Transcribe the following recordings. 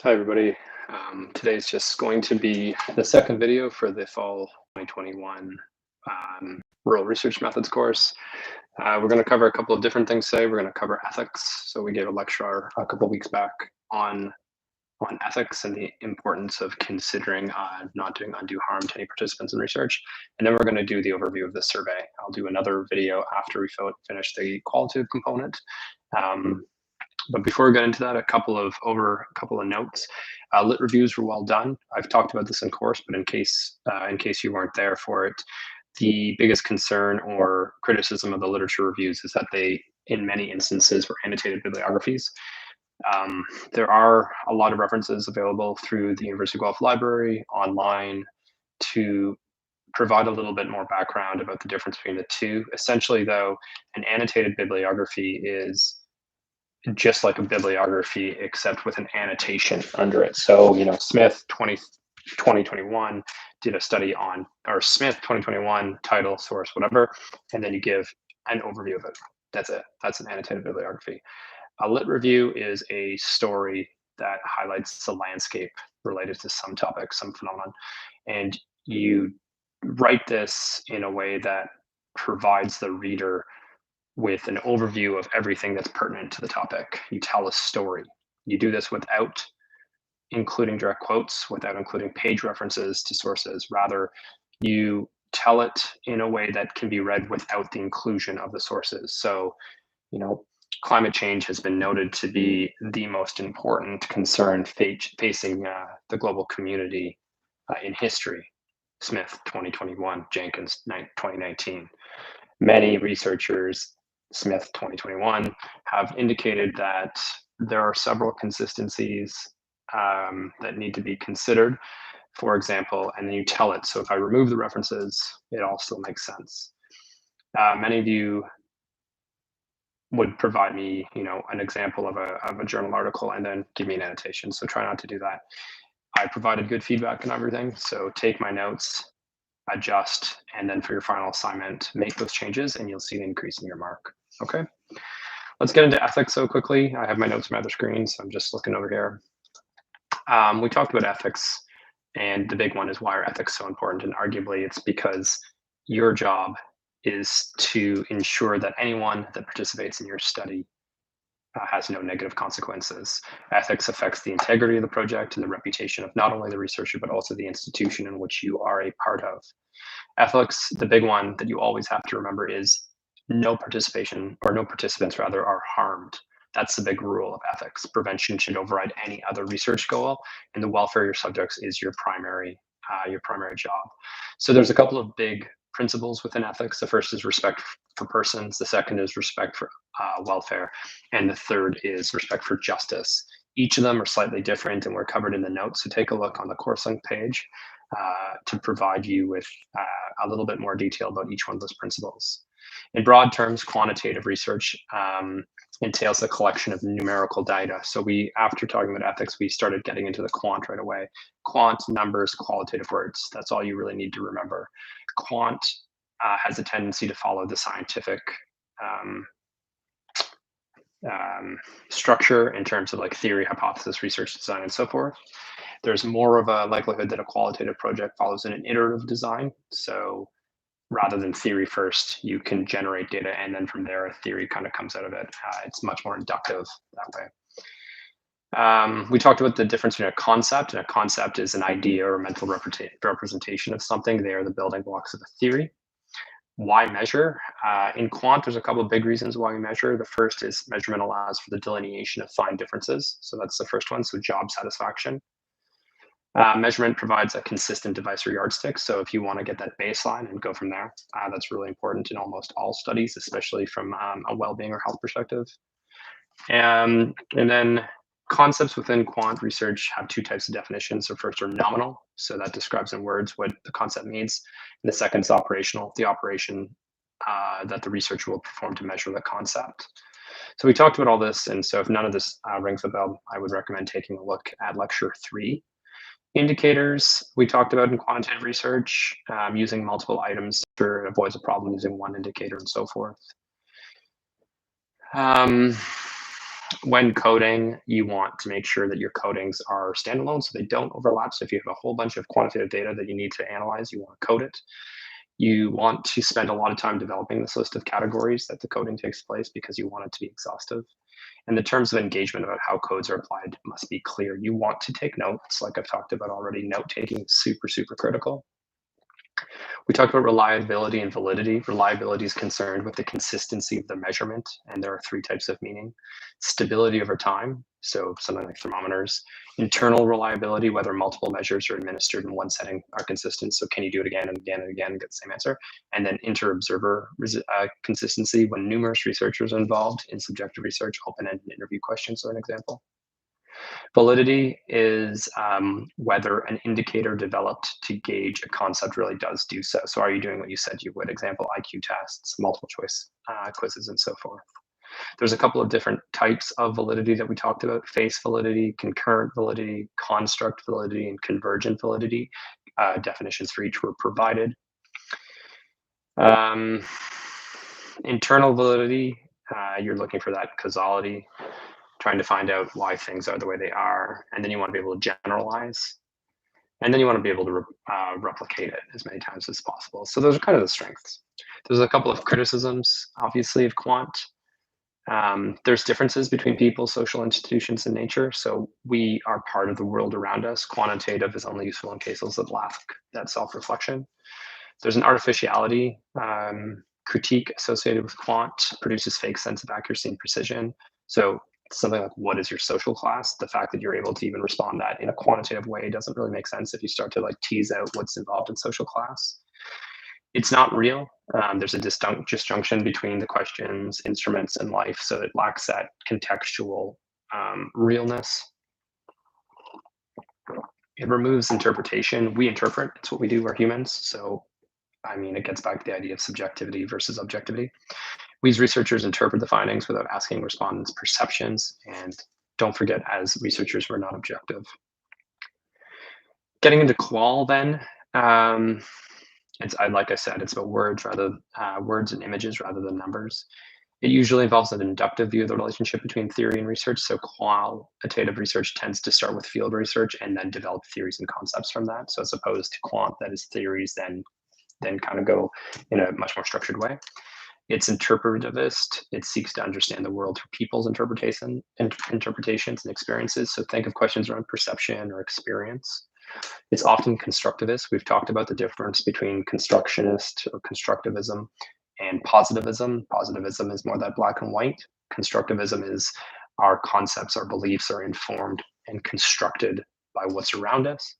Hi, everybody. Today's just going to be the second video for the fall 2021 Rural Research Methods course. We're going to cover a couple of different things today. We're going to cover ethics. So we gave a lecture a couple weeks back on ethics and the importance of considering not doing undue harm to any participants in research. And then we're going to do the overview of the survey. I'll do another video after we finish the qualitative component. But before we get into that, a couple of notes. Lit reviews were well done. I've talked about this in course, but in case you weren't there for it, the biggest concern or criticism of the literature reviews is that they, in many instances, were annotated bibliographies. There are a lot of references available through the University of Guelph Library online to provide a little bit more background about the difference between the two. Essentially, though, an annotated bibliography is just like a bibliography, except with an annotation under it. So, Smith 2021 did a study on, or Smith 2021 title, source, whatever, and then you give an overview of it. That's it. That's an annotated bibliography. A lit review is a story that highlights the landscape related to some topic, some phenomenon, and you write this in a way that provides the reader with an overview of everything that's pertinent to the topic. You tell a story. You do this without including direct quotes, without including page references to sources. Rather, you tell it in a way that can be read without the inclusion of the sources. So, climate change has been noted to be the most important concern facing the global community in history. Smith 2021, Jenkins 2019. Many researchers, Smith 2021, have indicated that there are several consistencies that need to be considered. For example, and then you tell it. So if I remove the references, it all still makes sense. Many of you would provide me, an example of a journal article and then give me an annotation. So try not to do that. I provided good feedback and everything. So take my notes, adjust, and then for your final assignment, make those changes and you'll see an increase in your mark. Okay, let's get into ethics so quickly. I have my notes on my other screen, so I'm just looking over here. We talked about ethics, and the big one is why are ethics so important? And arguably it's because your job is to ensure that anyone that participates in your study has no negative consequences. Ethics affects the integrity of the project and the reputation of not only the researcher, but also the institution in which you are a part of. Ethics, the big one that you always have to remember is no participants rather are harmed. That's the big rule of ethics. Prevention should override any other research goal, and the welfare of your subjects is your primary job. So there's a couple of big principles within ethics. The first is respect for persons. The second is respect for welfare, and the third is respect for justice. Each of them are slightly different, and we're covered in the notes. So take a look on the course link page to provide you with a little bit more detail about each one of those principles. In broad terms, quantitative research entails the collection of numerical data. So after talking about ethics, we started getting into the quant right away. Quant, numbers, qualitative words. That's all you really need to remember. Quant has a tendency to follow the scientific structure in terms of like theory, hypothesis, research design, and so forth. There's more of a likelihood that a qualitative project follows in an iterative design. So rather than theory first, you can generate data, and then from there, a theory kind of comes out of it. It's much more inductive that way. We talked about the difference between a concept, and a concept is an idea or a mental representation of something. They are the building blocks of a theory. Why measure? In quant, there's a couple of big reasons why we measure. The first is measurement allows for the delineation of fine differences. So that's the first one, so job satisfaction. Measurement provides a consistent device or yardstick. So if you want to get that baseline and go from there, that's really important in almost all studies, especially from a well-being or health perspective. And then concepts within quant research have two types of definitions. So first are nominal. So that describes in words what the concept means. And the second is operational, the operation that the researcher will perform to measure the concept. So we talked about all this. And so if none of this rings a bell, I would recommend taking a look at lecture 3. Indicators we talked about in quantitative research, using multiple items to avoid a problem using one indicator and so forth. When coding, you want to make sure that your codings are standalone so they don't overlap. So if you have a whole bunch of quantitative data that you need to analyze, you want to code it. You want to spend a lot of time developing this list of categories that the coding takes place because you want it to be exhaustive. And the terms of engagement about how codes are applied must be clear. You want to take notes, like I've talked about already. Note taking is super, super critical. We talked about reliability and validity. Reliability is concerned with the consistency of the measurement, and there are three types of meaning. Stability over time, so something like thermometers. Internal reliability, whether multiple measures are administered in one setting are consistent, so can you do it again and again and again and get the same answer? And then inter-observer consistency, when numerous researchers are involved in subjective research, open-ended interview questions are an example. Validity is whether an indicator developed to gauge a concept really does do so. So are you doing what you said you would? Example, IQ tests, multiple choice quizzes, and so forth. There's a couple of different types of validity that we talked about: face validity, concurrent validity, construct validity, and convergent validity. Definitions for each were provided. Internal validity, you're looking for that causality, trying to find out why things are the way they are. And then you want to be able to generalize. And then you want to be able to replicate it as many times as possible. So those are kind of the strengths. There's a couple of criticisms, obviously, of quant. There's differences between people, social institutions, and nature. So we are part of the world around us. Quantitative is only useful in cases that lack that self-reflection. There's an artificiality critique associated with quant, produces fake sense of accuracy and precision. So something like, what is your social class? The fact that you're able to even respond that in a quantitative way doesn't really make sense if you start to like tease out what's involved in social class. It's not real. There's a disjunction between the questions, instruments, and life, so it lacks that contextual realness. It removes interpretation. We interpret, it's what we do, we're humans. So, I mean, it gets back to the idea of subjectivity versus objectivity. We as researchers interpret the findings without asking respondents' perceptions, and don't forget, as researchers, we're not objective. Getting into qual then, like I said, it's about words and images rather than numbers. It usually involves an inductive view of the relationship between theory and research. So qualitative research tends to start with field research and then develop theories and concepts from that. So as opposed to quant, that is theories then kind of go in a much more structured way. It's interpretivist. It seeks to understand the world through people's interpretations and experiences. So think of questions around perception or experience. It's often constructivist. We've talked about the difference between constructionist or constructivism and positivism. Positivism is more that black and white. Constructivism is our concepts, our beliefs are informed and constructed by what's around us.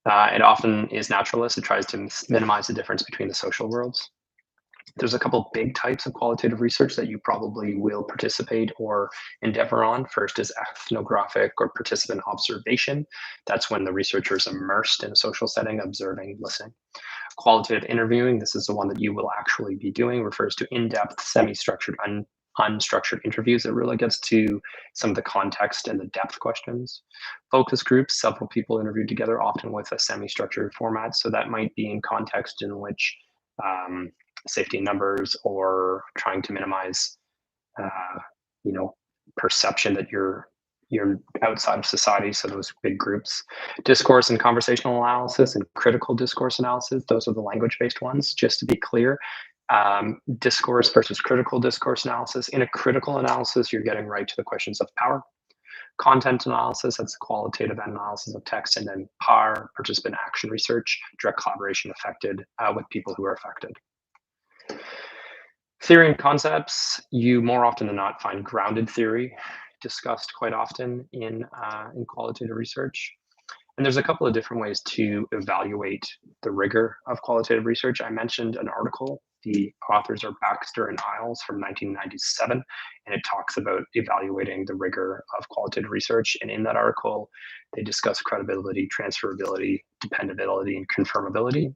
It often is naturalist. It tries to minimize the difference between the social worlds. There's a couple big types of qualitative research that you probably will participate or endeavor on. First is ethnographic or participant observation. That's when the researcher is immersed in a social setting, observing, listening. Qualitative interviewing, this is the one that you will actually be doing, refers to in-depth, semi-structured, unstructured interviews. It really gets to some of the context and the depth questions. Focus groups, several people interviewed together, often with a semi-structured format. So that might be in context in which safety in numbers or trying to minimize, perception that you're outside of society. So those big groups. Discourse and conversational analysis and critical discourse analysis. Those are the language-based ones, just to be clear. Discourse versus critical discourse analysis. In a critical analysis, you're getting right to the questions of power. Content analysis, that's qualitative analysis of text, and then PAR, participant action research, direct collaboration affected with people who are affected. Theory and concepts, you more often than not find grounded theory discussed quite often in qualitative research. And there's a couple of different ways to evaluate the rigor of qualitative research. I mentioned an article. The authors are Baxter and Isles from 1997, and it talks about evaluating the rigor of qualitative research. And in that article, they discuss credibility, transferability, dependability, and confirmability.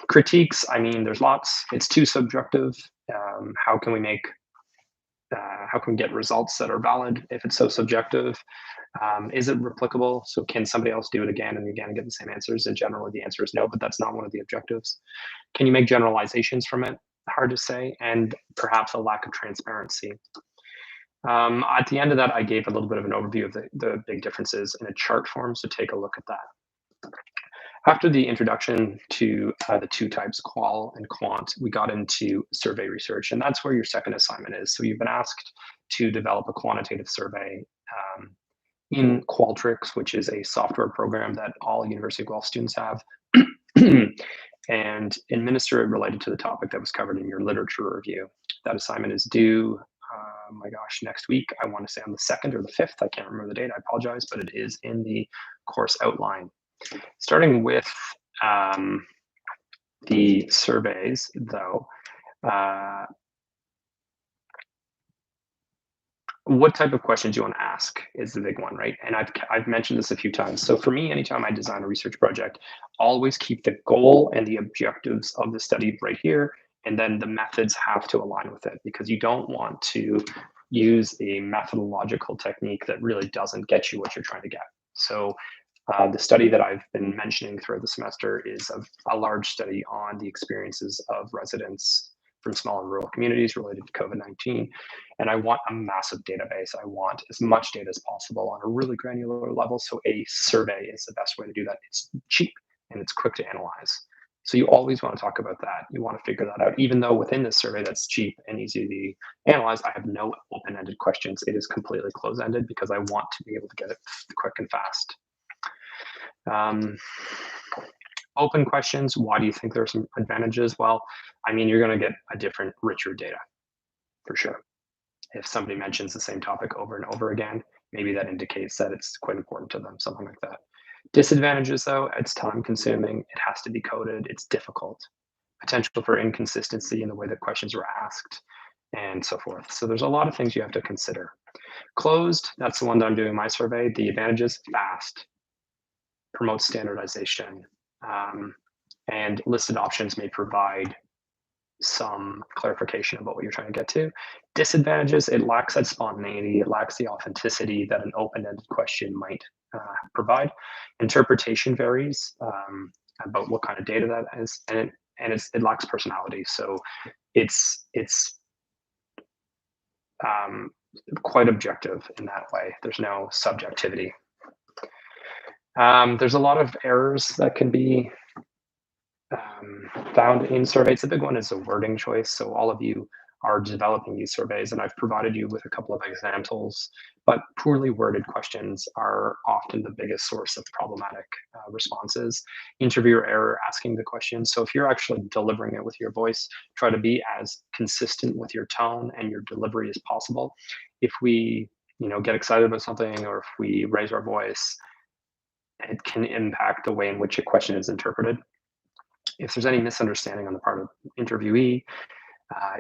Critiques, I mean, there's lots. It's too subjective. How can we get results that are valid if it's so subjective? Is it replicable? So can somebody else do it again and again and get the same answers? And generally the answer is no, but that's not one of the objectives. Can you make generalizations from it? Hard to say. And perhaps a lack of transparency. At the end of that, I gave a little bit of an overview of the big differences in a chart form, so take a look at that. After the introduction to the two types, qual and quant, we got into survey research, and that's where your second assignment is. So you've been asked to develop a quantitative survey in Qualtrics, which is a software program that all University of Guelph students have, and administer it related to the topic that was covered in your literature review. That assignment is due, my gosh, next week. I want to say on the 2nd or the 5th. I can't remember the date. I apologize, but it is in the course outline. Starting with the surveys, though, what type of questions you want to ask is the big one, right? And I've mentioned this a few times. So for me, anytime I design a research project, always keep the goal and the objectives of the study right here, and then the methods have to align with it, because you don't want to use a methodological technique that really doesn't get you what you're trying to get. So the study that I've been mentioning throughout the semester is a large study on the experiences of residents from small and rural communities related to COVID-19. And I want a massive database. I want as much data as possible on a really granular level. So a survey is the best way to do that. It's cheap and it's quick to analyze. So you always want to talk about that. You want to figure that out, even though within this survey that's cheap and easy to analyze, I have no open-ended questions. It is completely closed-ended because I want to be able to get it quick and fast. Open questions, why do you think there's some advantages? Well, I mean, you're going to get a different, richer data for sure. If somebody mentions the same topic over and over again, maybe that indicates that it's quite important to them, something like that. Disadvantages, though, it's time consuming, it has to be coded, it's difficult. Potential for inconsistency in the way that questions were asked, and so forth. So there's a lot of things you have to consider. Closed, that's the one that I'm doing my survey. The advantages, fast, promotes standardization, and listed options may provide some clarification about what you're trying to get to. Disadvantages, it lacks that spontaneity, it lacks the authenticity that an open-ended question might provide. Interpretation varies about what kind of data that is, and it lacks personality. So it's quite objective in that way. There's no subjectivity. There's a lot of errors that can be found in surveys. The big one is the wording choice. So all of you are developing these surveys, and I've provided you with a couple of examples, but poorly worded questions are often the biggest source of problematic responses. Interviewer error asking the question. So if you're actually delivering it with your voice, try to be as consistent with your tone and your delivery as possible. If we, get excited about something, or if we raise our voice, it can impact the way in which a question is interpreted. If there's any misunderstanding on the part of the interviewee,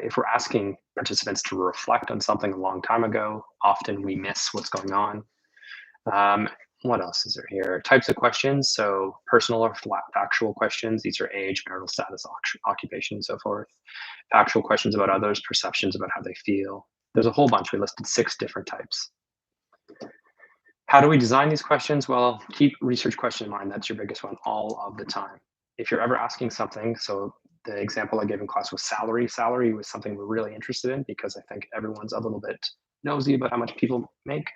if we're asking participants to reflect on something a long time ago, often we miss what's going on. What else is there here? Types of questions. So personal or factual questions. These are age, marital status, occupation, and so forth. Factual questions about others, perceptions about how they feel. There's a whole bunch. We listed 6 different types. How do we design these questions? Well, keep research question in mind. That's your biggest one all of the time. If you're ever asking something, so the example I gave in class was salary. Salary was something we're really interested in because I think everyone's a little bit nosy about how much people make.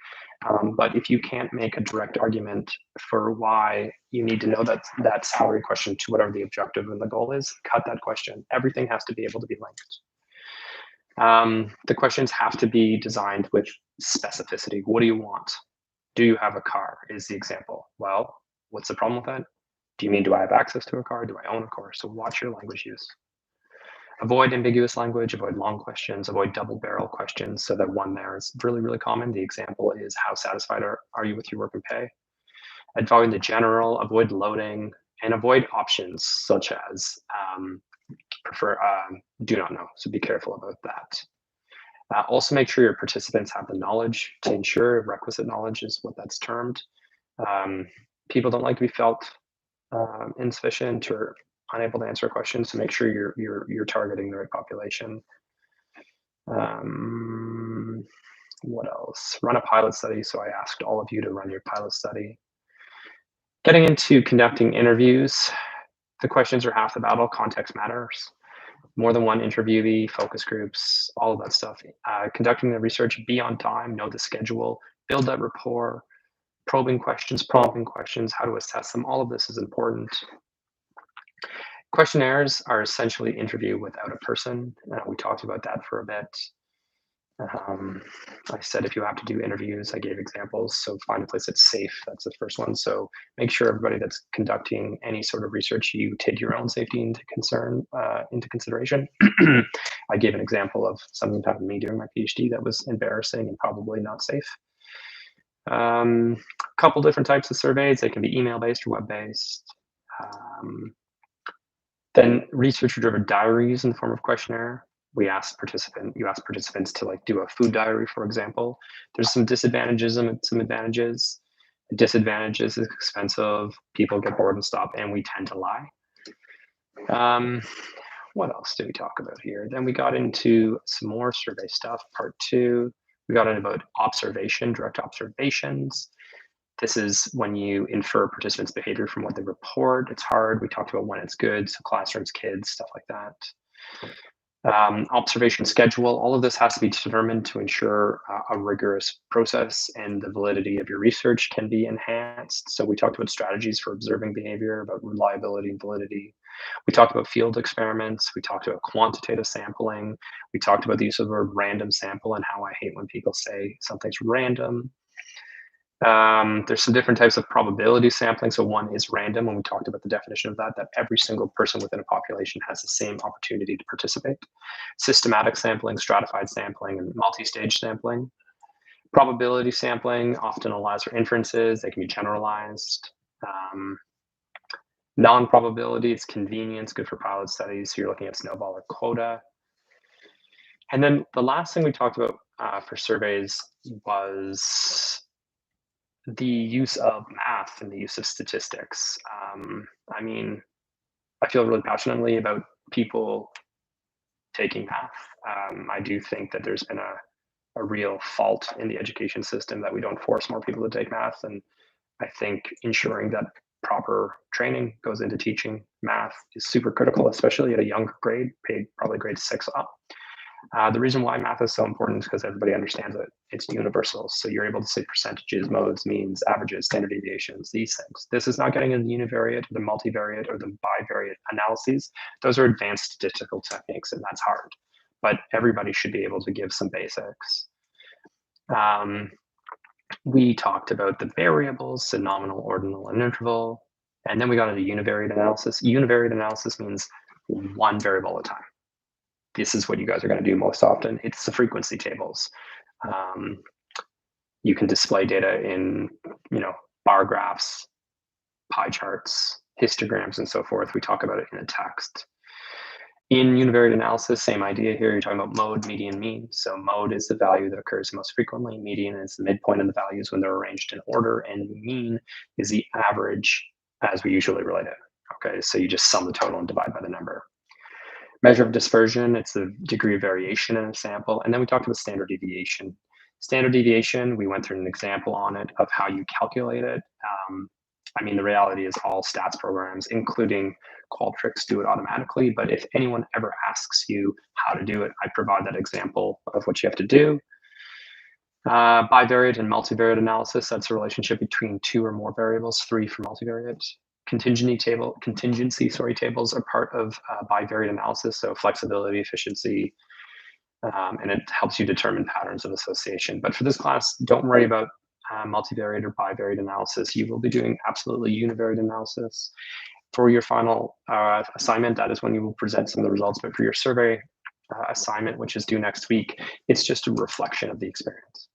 But if you can't make a direct argument for why you need to know that salary question to whatever the objective and the goal is, cut that question. Everything has to be able to be linked. The questions have to be designed with specificity. What do you want? Do you have a car is the example. Well, what's the problem with that? Do you mean, do I have access to a car? Do I own a car? So watch your language use. Avoid ambiguous language, avoid long questions, avoid double barrel questions. So that one there is really, really common. The example is, how satisfied are you with your work and pay? Avoid the general, avoid loading, and avoid options such as do not know. So be careful about that. Also make sure your participants have the knowledge to ensure. Requisite knowledge is what that's termed. People don't like to be felt insufficient or unable to answer a question, so make sure you're targeting the right population. What else? Run a pilot study. So I asked all of you to run your pilot study. Getting into conducting interviews, the questions are half the battle. Context matters. more than one interviewee, focus groups, all of that stuff. Conducting the research, be on time, know the schedule, build that rapport, probing questions, prompting questions, how to assess them. All of this is important. Questionnaires are essentially interview without a person. We talked about that for a bit. I said if you have to do interviews, I gave examples. So find a place that's safe. That's the first one. So make sure everybody that's conducting any sort of research, you take your own safety into consideration. I gave an example of something that happened to me during my PhD that was embarrassing and probably not safe. A couple different types of surveys. They can be email-based or web-based. Then researcher-driven diaries in the form of questionnaire. You ask participants to do a food diary, for example. There's some disadvantages and some advantages. Disadvantages is expensive, people get bored and stop, and we tend to lie. What else did we talk about here? Then we got into some more survey stuff, part 2. We got into about observation, direct observations. This is when you infer participants' behavior from what they report. It's hard. We talked about when it's good, so classrooms, kids, stuff like that. Observation schedule, all of this has to be determined to ensure a rigorous process and the validity of your research can be enhanced. So we talked about strategies for observing behavior, about reliability and validity. We talked about field experiments. We talked about quantitative sampling. We talked about the use of the word random sample and how I hate when people say something's random. There's some different types of probability sampling. So one is random, and we talked about the definition of that every single person within a population has the same opportunity to participate. Systematic sampling, stratified sampling, and multi-stage sampling. Probability sampling often allows for inferences. They can be generalized. Non-probability, it's convenience, good for pilot studies. So you're looking at snowball or quota. And then the last thing we talked about for surveys was the use of math and the use of statistics. I mean, I feel really passionately about people taking math. I do think that there's been a real fault in the education system that we don't force more people to take math. And I think ensuring that proper training goes into teaching math is super critical, especially at a younger grade, probably grade 6 up. The reason why math is so important is because everybody understands it. It's universal. So you're able to say percentages, modes, means, averages, standard deviations, these things. This is not getting into the univariate, or the multivariate, or the bivariate analyses. Those are advanced statistical techniques, and that's hard. But everybody should be able to give some basics. We talked about the variables, so nominal, ordinal, and interval. And then we got into univariate analysis. Univariate analysis means one variable at a time. This is what you guys are going to do most often. It's the frequency tables. You can display data in, bar graphs, pie charts, histograms, and so forth. We talk about it in a text. In univariate analysis, same idea here. You're talking about mode, median, mean. So mode is the value that occurs most frequently. Median is the midpoint of the values when they're arranged in order. And mean is the average as we usually relate it. Okay, so you just sum the total and divide by the number. Measure of dispersion, it's the degree of variation in a sample. And then we talked about standard deviation. Standard deviation, we went through an example on it of how you calculate it. The reality is all stats programs, including Qualtrics, do it automatically. But if anyone ever asks you how to do it, I provide that example of what you have to do. Bivariate and multivariate analysis, that's a relationship between 2 or more variables, 3 for multivariate. Contingency tables are part of bivariate analysis, so flexibility, efficiency, and it helps you determine patterns of association. But for this class, don't worry about multivariate or bivariate analysis. You will be doing absolutely univariate analysis. For your final assignment, that is when you will present some of the results. But for your survey assignment, which is due next week, it's just a reflection of the experience.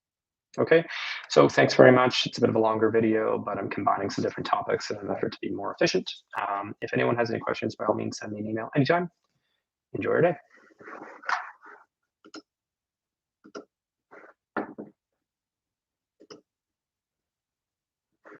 Okay, so thanks very much. It's a bit of a longer video, but I'm combining some different topics in an effort to be more efficient. If anyone has any questions, by all means, send me an email anytime. Enjoy your day.